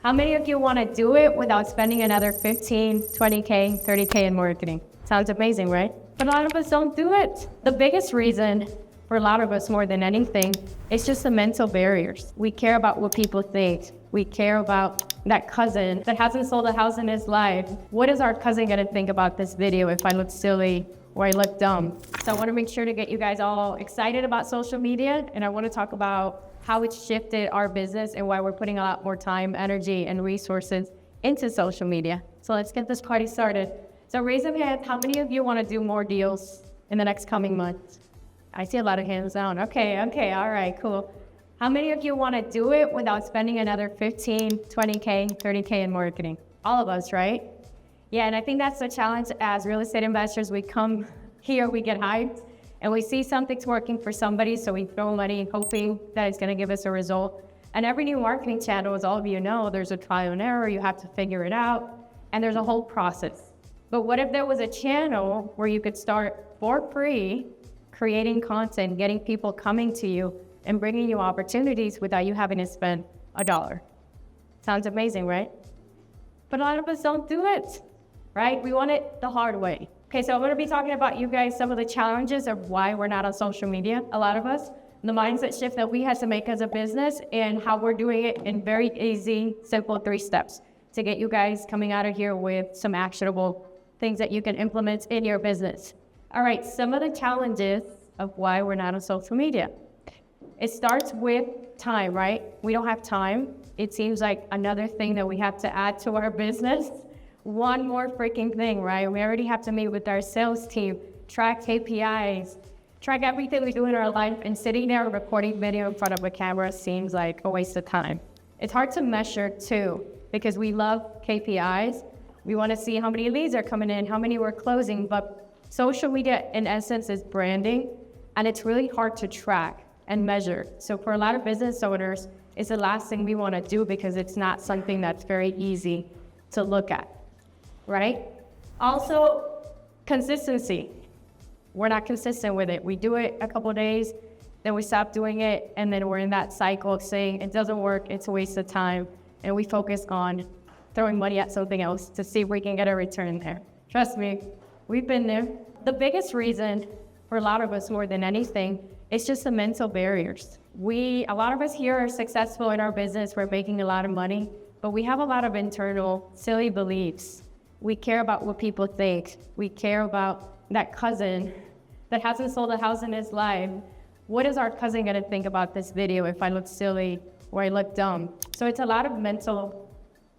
How many of you want to do it without spending another 15, 20K, 30K in marketing? Sounds amazing, right? But a lot of us don't do it. The biggest reason for a lot of us more than anything, it's just the mental barriers. We care about what people think. We care about that cousin that hasn't sold a house in his life. What is our cousin gonna think about this video if I look silly or I look dumb? So I wanna make sure to get you guys all excited about social media, and I wanna talk about how it's shifted our business and why we're putting a lot more time, energy, and resources into social media. So let's get this party started. So raise your hand, how many of you wanna do more deals in the next coming months? I see a lot of hands down. Okay, all right, cool. How many of you want to do it without spending another 15, 20K, 30K in marketing? All of us, right? Yeah, and I think that's the challenge as real estate investors. We come here, we get hyped, and we see something's working for somebody, so we throw money hoping that it's going to give us a result. And every new marketing channel, as all of you know, there's a trial and error. You have to figure it out, and there's a whole process. But what if there was a channel where you could start for free, creating content, getting people coming to you, and bringing you opportunities without you having to spend $1? Sounds amazing, right? But a lot of us don't do it, right? We want it the hard way. Okay, so I'm gonna be talking about you guys, some of the challenges of why we're not on social media, a lot of us, the mindset shift that we had to make as a business, and how we're doing it in very easy, simple 3 steps to get you guys coming out of here with some actionable things that you can implement in your business. All right, some of the challenges of why we're not on social media. It starts with time, right? We don't have time. It seems like another thing that we have to add to our business. One more freaking thing, right? We already have to meet with our sales team, track KPIs, track everything we do in our life, and sitting there recording video in front of a camera seems like a waste of time. It's hard to measure too, because we love KPIs. We want to see how many leads are coming in, how many we're closing, but social media, in essence, is branding, and it's really hard to track and measure. So for a lot of business owners, it's the last thing we want to do because it's not something that's very easy to look at, right? Also, consistency. We're not consistent with it. We do it a couple of days, then we stop doing it, and then we're in that cycle of saying it doesn't work, it's a waste of time, and we focus on throwing money at something else to see if we can get a return there. Trust me, we've been there. The biggest reason for a lot of us more than anything, it's just the mental barriers. A lot of us here are successful in our business, we're making a lot of money, but we have a lot of internal silly beliefs. We care about what people think. We care about that cousin that hasn't sold a house in his life. What is our cousin gonna think about this video if I look silly or I look dumb? So it's a lot of mental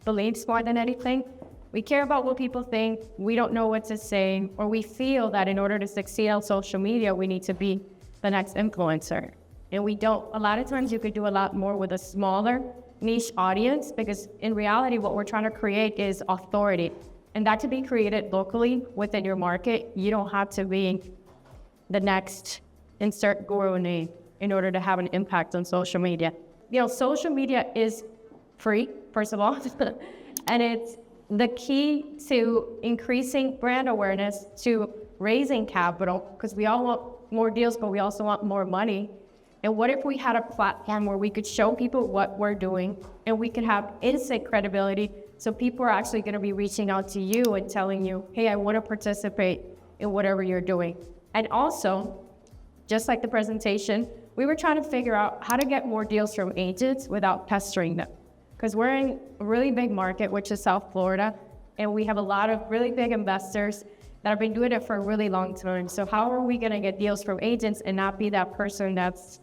beliefs more than anything. We care about what people think, we don't know what to say, or we feel that in order to succeed on social media, we need to be the next influencer. And we don't. A lot of times you could do a lot more with a smaller niche audience, because in reality, what we're trying to create is authority. And that can be created locally within your market. You don't have to be the next insert guru name in order to have an impact on social media. You know, social media is free, first of all, and it's the key to increasing brand awareness, to raising capital, because we all want more deals, but we also want more money. And what if we had a platform where we could show people what we're doing, and we could have instant credibility, so people are actually going to be reaching out to you and telling you, hey, I want to participate in whatever you're doing. And also, just like the presentation, we were trying to figure out how to get more deals from agents without pestering them. Because we're in a really big market, which is South Florida, and we have a lot of really big investors that have been doing it for a really long time. So how are we gonna get deals from agents and not be that person that's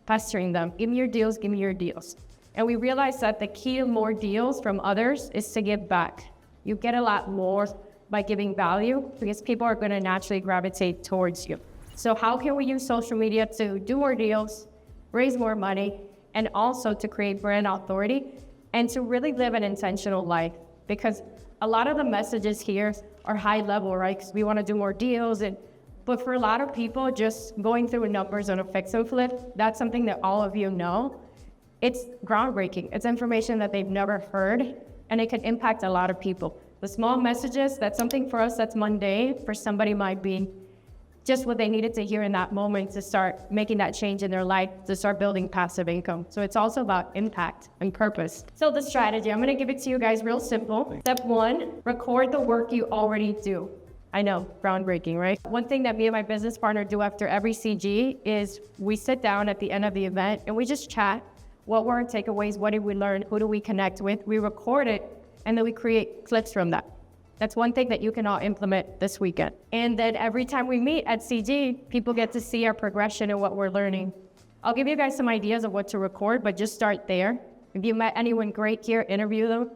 pestering them? Give me your deals, give me your deals. And we realized that the key to more deals from others is to give back. You get a lot more by giving value, because people are gonna naturally gravitate towards you. So how can we use social media to do more deals, raise more money, and also to create brand authority, and to really live an intentional life? Because a lot of the messages here are high level, right? Because we want to do more deals, but for a lot of people, just going through numbers on a fix and flip, that's something that all of you know. It's groundbreaking. It's information that they've never heard, and it can impact a lot of people. The small messages, that's something for us that's mundane, for somebody might be just what they needed to hear in that moment to start making that change in their life, to start building passive income. So it's also about impact and purpose. So the strategy, I'm gonna give it to you guys real simple. Step 1, record the work you already do. I know, groundbreaking, right? One thing that me and my business partner do after every CG is we sit down at the end of the event and we just chat. What were our takeaways? What did we learn? Who do we connect with? We record it, and then we create clips from that. That's one thing that you can all implement this weekend. And then every time we meet at CG, people get to see our progression and what we're learning. I'll give you guys some ideas of what to record, but just start there. If you met anyone great here, interview them.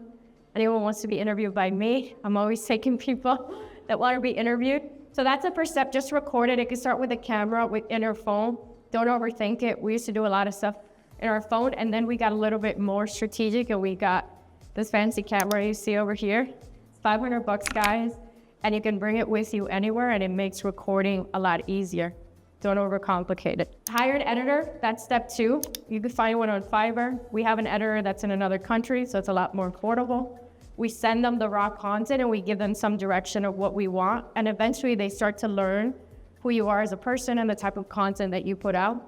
Anyone wants to be interviewed by me, I'm always taking people that want to be interviewed. So that's a first step, just record it. It can start with a camera in your phone. Don't overthink it. We used to do a lot of stuff in our phone, and then we got a little bit more strategic, and we got this fancy camera you see over here. $500, guys, and you can bring it with you anywhere, and it makes recording a lot easier. Don't overcomplicate it. Hire an editor, that's step 2. You can find one on Fiverr. We have an editor that's in another country, so it's a lot more affordable. We send them the raw content and we give them some direction of what we want, and eventually they start to learn who you are as a person and the type of content that you put out.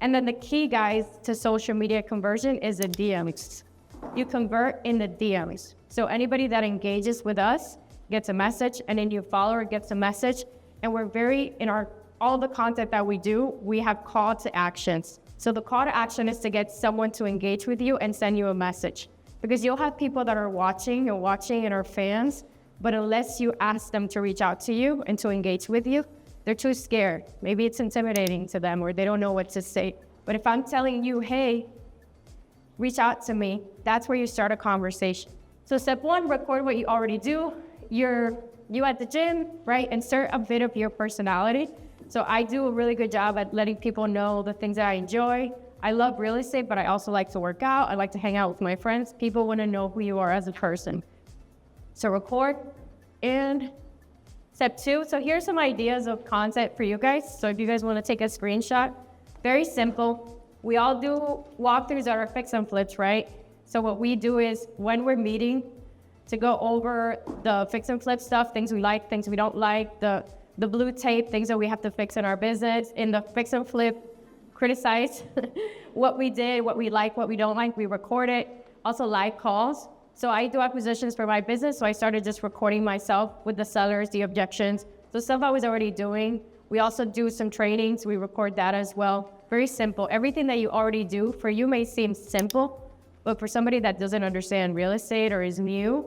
And then the key, guys, to social media conversion is the DMs. You convert in the DMs. So anybody that engages with us gets a message, and a new follower gets a message. And we're all the content that we do, we have call to actions. So the call to action is to get someone to engage with you and send you a message. Because you'll have people that are watching and are fans, but unless you ask them to reach out to you and to engage with you, they're too scared. Maybe it's intimidating to them, or they don't know what to say. But if I'm telling you, hey, reach out to me, that's where you start a conversation. So step 1, record what you already do. You at the gym, right? Insert a bit of your personality. So I do a really good job at letting people know the things that I enjoy. I love real estate, but I also like to work out. I like to hang out with my friends. People want to know who you are as a person. So record. And step 2, so here's some ideas of content for you guys. So if you guys want to take a screenshot, very simple. We all do walkthroughs that are fix and flips, right? So what we do is when we're meeting to go over the fix and flip stuff, things we like, things we don't like, the blue tape, things that we have to fix in our business. In the fix and flip, criticize what we did, what we like, what we don't like. We record it. Also live calls. So I do acquisitions for my business, so I started just recording myself with the sellers, the objections. So stuff I was already doing. We also do some trainings. We record that as well. Very simple. Everything that you already do for you may seem simple, but for somebody that doesn't understand real estate or is new,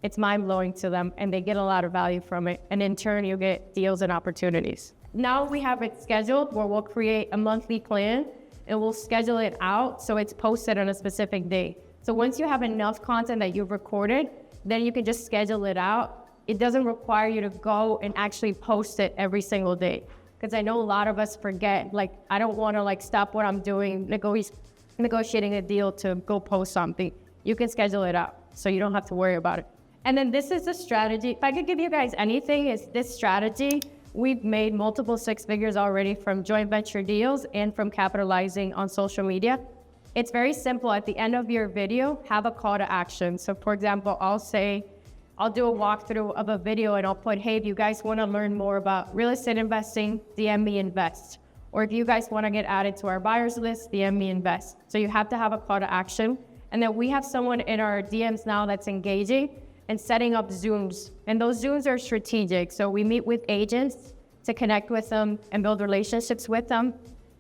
it's mind-blowing to them, and they get a lot of value from it. And in turn, you get deals and opportunities. Now we have it scheduled where we'll create a monthly plan and we'll schedule it out so it's posted on a specific day. So once you have enough content that you've recorded, then you can just schedule it out. It doesn't require you to go and actually post it every single day. Because I know a lot of us forget, like, I don't want to stop what I'm doing, negotiating a deal to go post something. You can schedule it out so you don't have to worry about it. And then this is the strategy. If I could give you guys anything, it's this strategy. We've made multiple 6 figures already from joint venture deals and from capitalizing on social media. It's very simple. At the end of your video, have a call to action. So for example, I'll do a walkthrough of a video and I'll put, hey, if you guys want to learn more about real estate investing, DM me invest. Or if you guys want to get added to our buyers list, DM me invest. So you have to have a call to action. And then we have someone in our DMs now that's engaging and setting up Zooms. And those Zooms are strategic. So we meet with agents to connect with them and build relationships with them.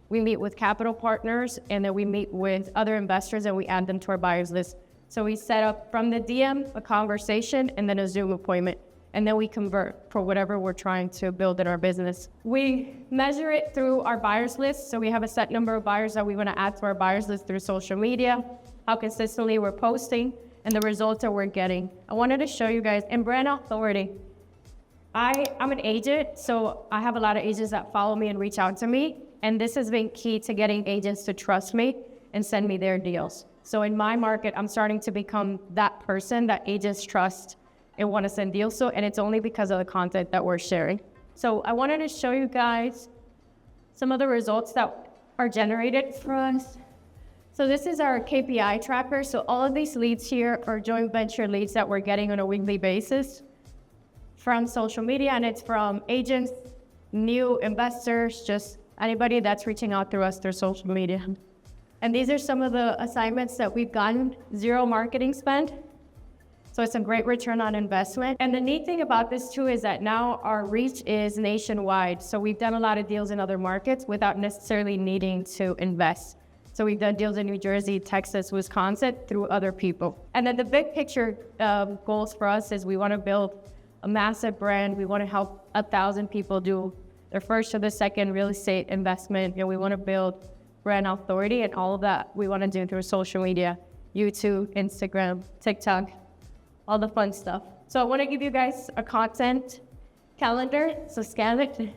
We meet with capital partners, and then we meet with other investors and we add them to our buyers list. So we set up from the DM a conversation and then a Zoom appointment, and then we convert for whatever we're trying to build in our business. We measure it through our buyers list. So we have a set number of buyers that we want to add to our buyers list through social media, how consistently we're posting, and the results that we're getting. I wanted to show you guys, and brand authority. I'm an agent, so I have a lot of agents that follow me and reach out to me, and this has been key to getting agents to trust me and send me their deals. So in my market, I'm starting to become that person that agents trust and want to send deals to, and it's only because of the content that we're sharing. So I wanted to show you guys some of the results that are generated for us. So this is our KPI tracker. So all of these leads here are joint venture leads that we're getting on a weekly basis from social media, and it's from agents new investors, just anybody that's reaching out through us through social media. And these are some of the assignments that we've gotten, 0 marketing spend. So it's a great return on investment. And the neat thing about this too is that now our reach is nationwide. So we've done a lot of deals in other markets without necessarily needing to invest. So we've done deals in New Jersey, Texas, Wisconsin through other people. And then the big picture goals for us is we want to build a massive brand. We want to help 1,000 people do their first or their second real estate investment. And we want to build brand authority, and all of that we want to do through social media, YouTube, Instagram, TikTok, all the fun stuff. So I want to give you guys a content calendar, so scan it.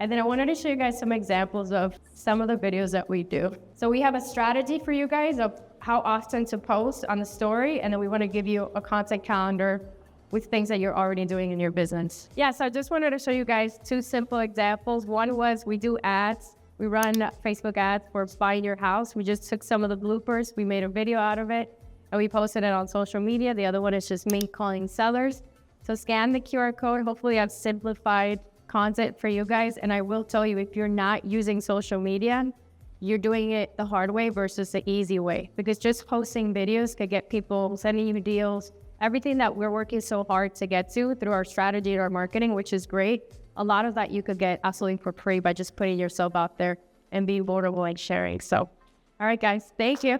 And then I wanted to show you guys some examples of some of the videos that we do. So we have a strategy for you guys of how often to post on the story, and then we want to give you a content calendar with things that you're already doing in your business. Yeah, so I just wanted to show you guys 2 simple examples. One was we do ads. We run Facebook ads for buying your house. We just took some of the bloopers. We made a video out of it, and we posted it on social media. The other one is just me calling sellers. So scan the QR code. Hopefully I've simplified content for you guys. And I will tell you, if you're not using social media, you're doing it the hard way versus the easy way. Because just posting videos could get people sending you deals. Everything that we're working so hard to get to through our strategy and our marketing, which is great. A lot of that you could get absolutely for free by just putting yourself out there and being vulnerable and sharing. So, all right, guys, thank you.